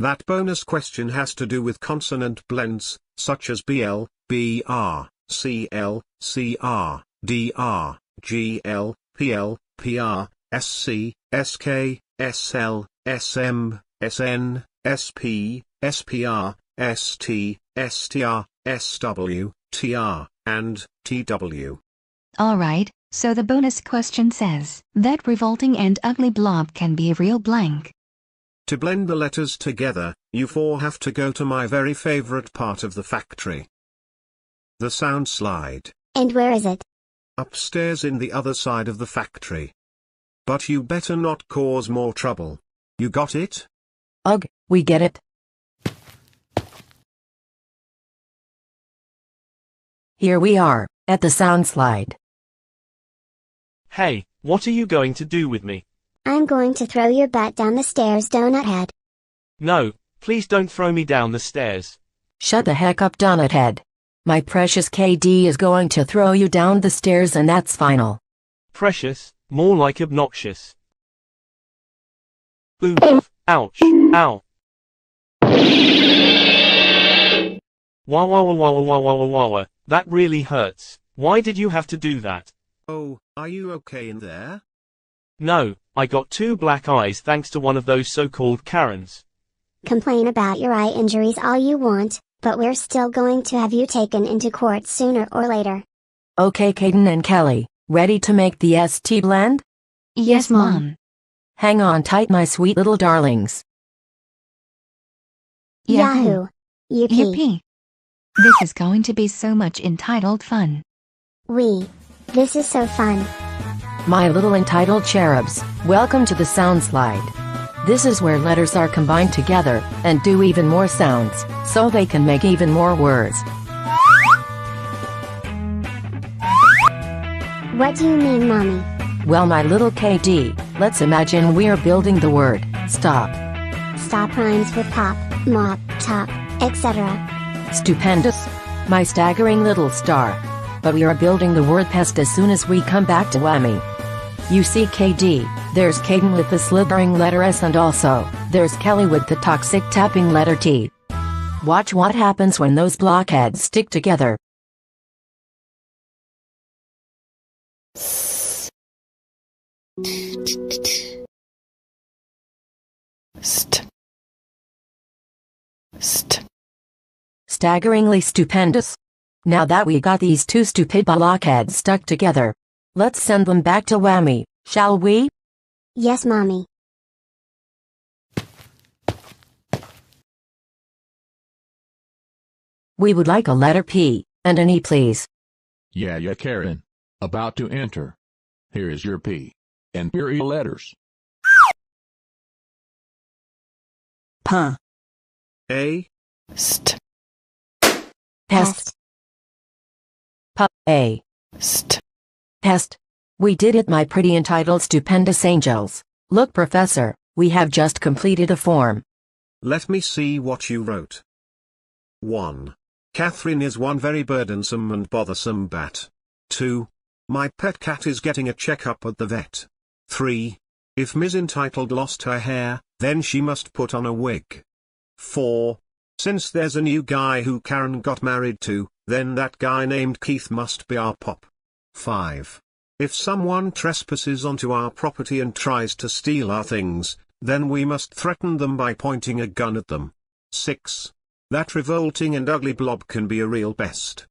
That bonus question has to do with consonant blends, such as BL, BR, CL, CR, DR, GL, PL, PR, SC, SK, SL, SM, SN, SP, SPR, ST, STR, SW, TR, and TW. Alright, so the bonus question says that revolting and ugly blob can be a real blank. To blend the letters together, you four have to go to my very favorite part of the factory. The sound slide. And where is it? Upstairs in the other side of the factory. But you better not cause more trouble. You got it? Ugh, we get it. Here we are, at the sound slide. Hey, what are you going to do with me? I'm going to throw your butt down the stairs, donut head. No, please don't throw me down the stairs. Shut the heck up, donut head. My precious KD is going to throw you down the stairs, and that's final. Precious, more like obnoxious. Oof, ouch, ow. Wah wah wah wah wah wah wah wah, that really hurts. Why did you have to do that? Oh, are you okay in there? No, I got 2 black eyes thanks to one of those so-called Karens. Complain about your eye injuries all you want, but we're still going to have you taken into court sooner or later. Okay, Caden and Kelly, ready to make the ST blend? Yes, Mom. Hang on tight, my sweet little darlings. Yahoo! Yippee! Yippee! This is going to be so much entitled fun. This is so fun. My little entitled cherubs, welcome to the sound slide. This is where letters are combined together, and do even more sounds, so they can make even more words. What do you mean, Mommy? Well, my little KD, let's imagine we're building the word, stop. Stop rhymes with pop, mop, top, etc. Stupendous. My staggering little star. But we are building the word pest as soon as we come back to whammy. You see, KD, there's Caden with the slithering letter S, and also, there's Kelly with the toxic tapping letter T. Watch what happens when those blockheads stick together. Staggeringly stupendous. Now that we got these 2 stupid blockheads stuck together, let's send them back to whammy, shall we? Yes, Mommy. We would like a letter P, and an E, please. Yeah, Karen. About to enter. Here is your P. And here are your letters. P. A. St. Pest. P. A. St. Pest. We did it, my pretty entitled stupendous angels. Look, Professor, we have just completed a form. Let me see what you wrote. 1. Catherine is one very burdensome and bothersome bat. 2. My pet cat is getting a checkup at the vet. 3. If Ms. Entitled lost her hair, then she must put on a wig. 4. Since there's a new guy who Karen got married to, then that guy named Keith must be our pop. 5. If someone trespasses onto our property and tries to steal our things, then we must threaten them by pointing a gun at them. 6. That revolting and ugly blob can be a real pest.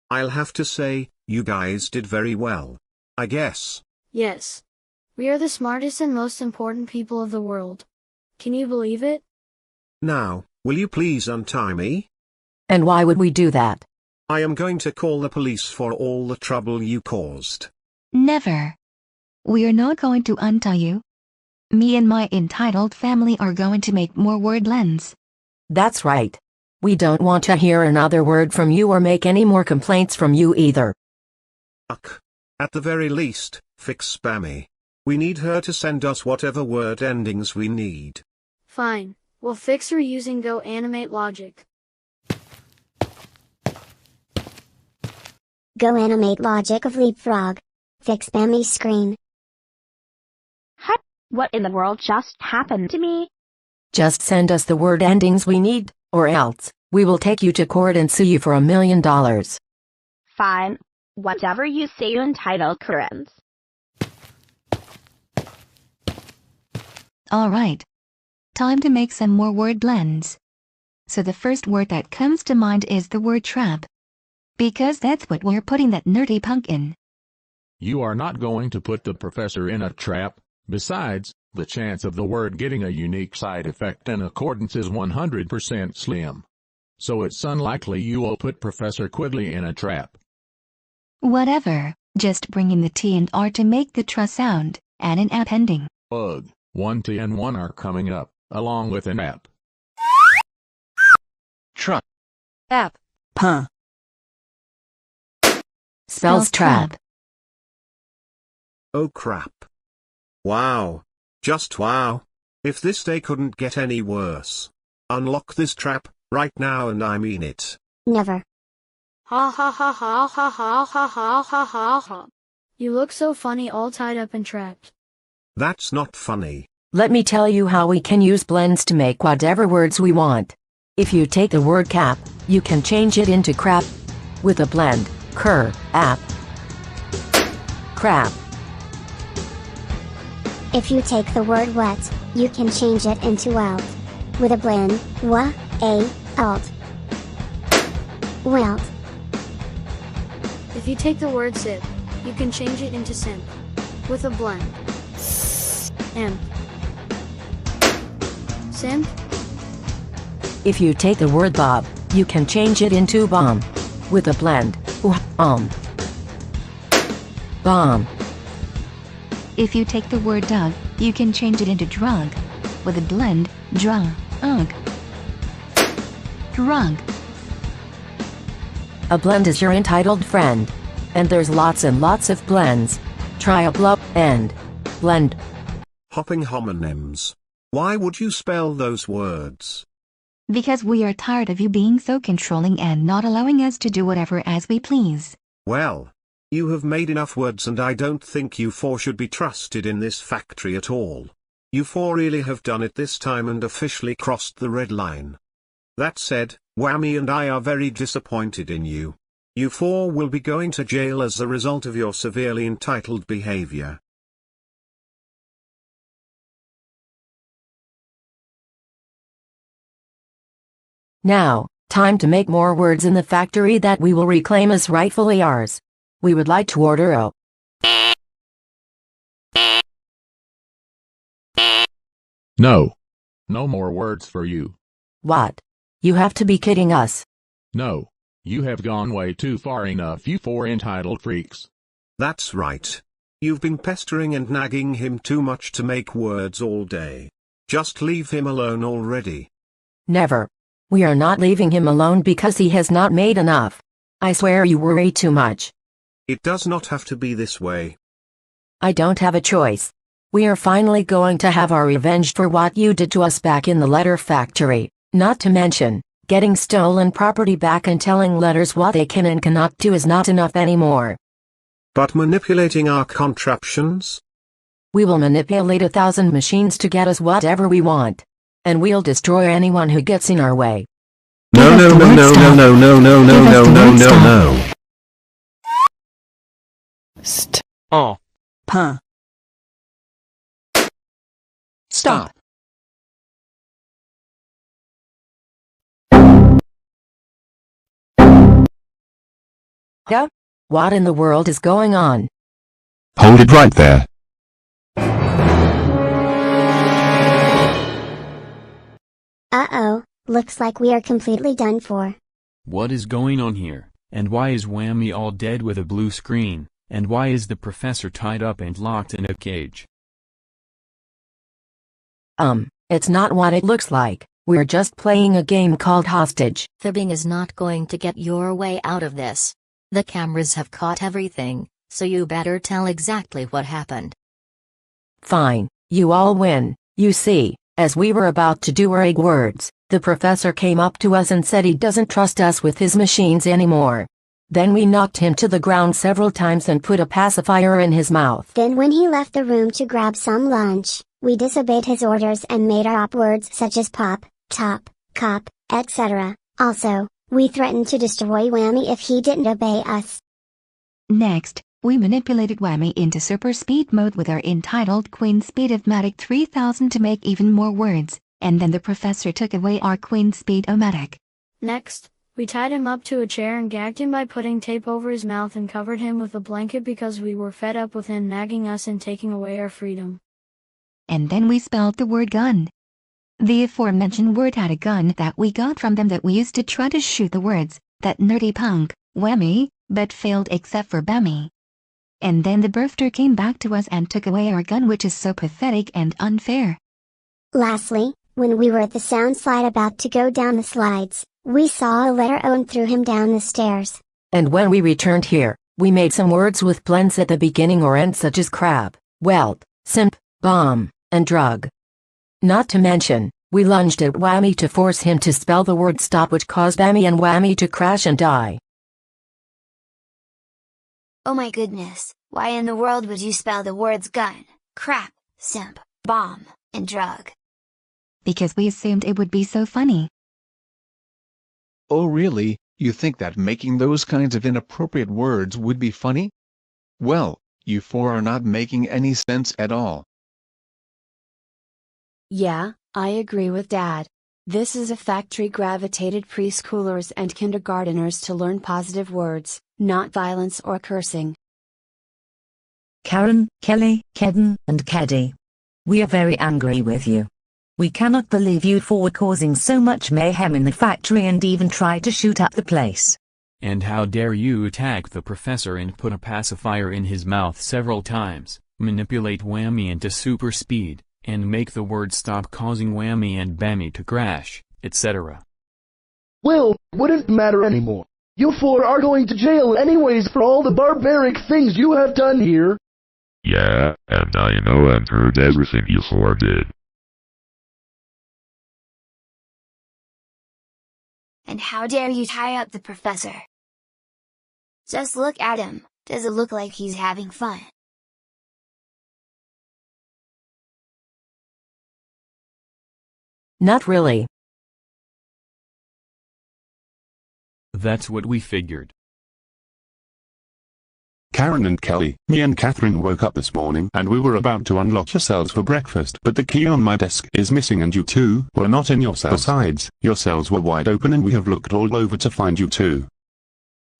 I'll have to say, you guys did very well. I guess. Yes. We are the smartest and most important people of the world. Can you believe it? Now, will you please untie me? And why would we do that? I am going to call the police for all the trouble you caused. Never. We are not going to untie you. Me and my entitled family are going to make more word lens. That's right. We don't want to hear another word from you or make any more complaints from you either. At the very least, fix Spammy. We need her to send us whatever word endings we need. Fine. We'll fix her using Go Animate Logic. Go Animate Logic of Leapfrog. Fix Spammy's screen. What in the world just happened to me? Just send us the word endings we need, or else, we will take you to court and sue you for $1 million. Fine. Whatever you say, you entitled currents. Alright. Time to make some more word blends. So the first word that comes to mind is the word trap. Because that's what we're putting that nerdy punk in. You are not going to put the professor in a trap. Besides, the chance of the word getting a unique side effect in accordance is 100% slim. So it's unlikely you will put Professor Quigley in a trap. Whatever, just bring in the T and R to make the tr sound, and an app ending. Ugh, 1 T and 1 R coming up, along with an app. Truck. App. Puh. Spells trap. Oh crap. Wow. Just wow. If this day couldn't get any worse. Unlock this trap, right now, and I mean it. Never. Ha ha ha ha ha ha ha ha ha ha ha. You look so funny all tied up and trapped. That's not funny. Let me tell you how we can use blends to make whatever words we want. If you take the word cap, you can change it into crap. With a blend, app. Crap. If you take the word wet, you can change it into wild. With a blend, alt. Wild. If you take the word sip, you can change it into simp. With a blend. Imp. Simp. If you take the word bob, you can change it into bomb. With a blend, bomb. If you take the word dog, you can change it into drug. With a blend, drug. Drug. A blend is your entitled friend. And there's lots and lots of blends. Try a blub and blend. Hopping homonyms. Why would you spell those words? Because we are tired of you being so controlling and not allowing us to do whatever as we please. Well, you have made enough words and I don't think you four should be trusted in this factory at all. You four really have done it this time and officially crossed the red line. That said, Whammy and I are very disappointed in you. You four will be going to jail as a result of your severely entitled behavior. Now, time to make more words in the factory that we will reclaim as rightfully ours. We would like to order a No. No more words for you. What? You have to be kidding us. No. You have gone way too far enough, you four entitled freaks. That's right. You've been pestering and nagging him too much to make words all day. Just leave him alone already. Never. We are not leaving him alone because he has not made enough. I swear you worry too much. It does not have to be this way. I don't have a choice. We are finally going to have our revenge for what you did to us back in the letter factory. Not to mention, getting stolen property back and telling letters what they can and cannot do is not enough anymore. But manipulating our contraptions? We will manipulate 1,000 machines to get us whatever we want. And we'll destroy anyone who gets in our way. No. Oh. Puh. Stop. Yeah? What in the world is going on? Hold it right there. Uh-oh, looks like we are completely done for. What is going on here? And why is Whammy all dead with a blue screen? And why is the professor tied up and locked in a cage? It's not what it looks like. We're just playing a game called hostage. Fibbing is not going to get your way out of this. The cameras have caught everything, so you better tell exactly what happened. Fine, you all win. You see, as we were about to do our egg words, the professor came up to us and said he doesn't trust us with his machines anymore. Then we knocked him to the ground several times and put a pacifier in his mouth. Then when he left the room to grab some lunch, We disobeyed his orders and made our op words such as pop, top, cop, etc. Also, we threatened to destroy Whammy if he didn't obey us. Next, we manipulated Whammy into super speed mode with our entitled Queen Speed-O-Matic 3000 to make even more words, and then the professor took away our Queen Speed-O-Matic. Next, we tied him up to a chair and gagged him by putting tape over his mouth and covered him with a blanket because we were fed up with him nagging us and taking away our freedom. And then we spelled the word gun. The aforementioned word had a gun that we got from them that we used to try to shoot the words, that nerdy punk, Whammy, but failed except for Bammy. And then the birther came back to us and took away our gun, which is so pathetic and unfair. Lastly, when we were at the sound slide about to go down the slides, we saw a letter O and threw him down the stairs. And when we returned here, we made some words with blends at the beginning or end such as crab, whelp, simp, bomb, and drug. Not to mention, we lunged at Whammy to force him to spell the word stop, which caused Bammy and Whammy to crash and die. Oh my goodness, why in the world would you spell the words gun, crap, simp, bomb, and drug? Because we assumed it would be so funny. Oh really, you think that making those kinds of inappropriate words would be funny? Well, you four are not making any sense at all. Yeah, I agree with Dad. This is a factory gravitated preschoolers and kindergarteners to learn positive words, not violence or cursing. Karen, Kelly, Kedden, and Keddy. We are very angry with you. We cannot believe you for causing so much mayhem in the factory and even try to shoot up the place. And how dare you attack the professor and put a pacifier in his mouth several times, manipulate Whammy into super speed, and make the word stop causing Whammy and Bammy to crash, etc. Well, wouldn't matter anymore. You four are going to jail anyways for all the barbaric things you have done here. Yeah, and I know and heard everything you four did. And how dare you tie up the professor? Just look at him, does it look like he's having fun? Not really. That's what we figured. Karen and Kelly, me and Catherine woke up this morning and we were about to unlock yourselves for breakfast, but the key on my desk is missing and you two were not in your cell. Besides, your cells were wide open and we have looked all over to find you two.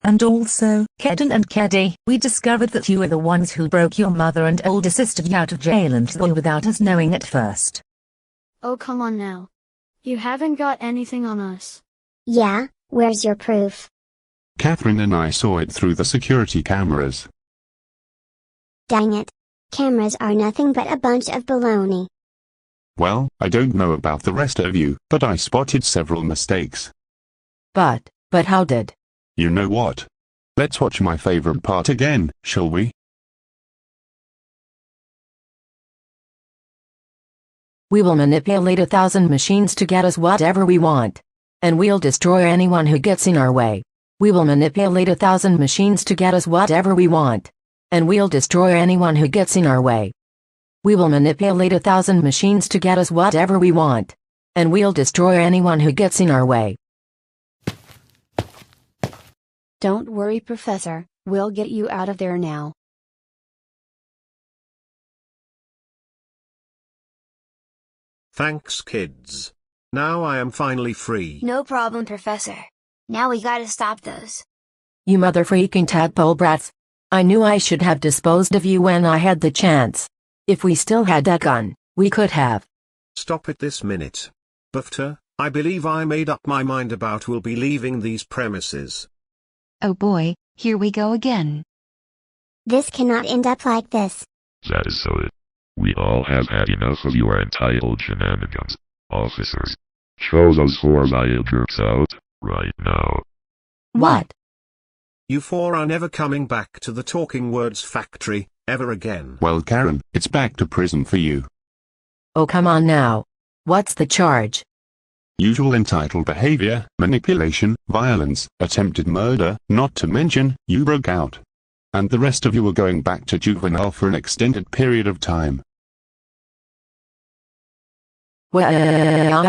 And also, Kedden and Keddy, we discovered that you were the ones who broke your mother and older sister out of jail and all without us knowing at first. Oh come on now. You haven't got anything on us. Yeah, where's your proof? Catherine and I saw it through the security cameras. Dang it. Cameras are nothing but a bunch of baloney. Well, I don't know about the rest of you, but I spotted several mistakes. But how did? You know what? Let's watch my favorite part again, shall we? We will manipulate 1,000 machines to get us whatever we want. And we'll destroy anyone who gets in our way. We will manipulate 1,000 machines to get us whatever we want. And we'll destroy anyone who gets in our way. We will manipulate 1,000 machines to get us whatever we want. And we'll destroy anyone who gets in our way. Don't worry, Professor, we'll get you out of there now. Thanks, kids. Now I am finally free. No problem, Professor. Now we gotta stop those. You mother freaking tadpole brats. I knew I should have disposed of you when I had the chance. If we still had that gun, we could have. Stop it this minute. Bufter, I believe I made up my mind about we'll be leaving these premises. Oh boy, here we go again. This cannot end up like this. That is so it. We all have had enough of your entitled shenanigans. Officers, show those four vile jerks out, right now. What? You four are never coming back to the Talking Words factory, ever again. Well, Karen, it's back to prison for you. Oh come on now. What's the charge? Usual entitled behavior, manipulation, violence, attempted murder, not to mention, you broke out. And the rest of you are going back to juvenile for an extended period of time. Well,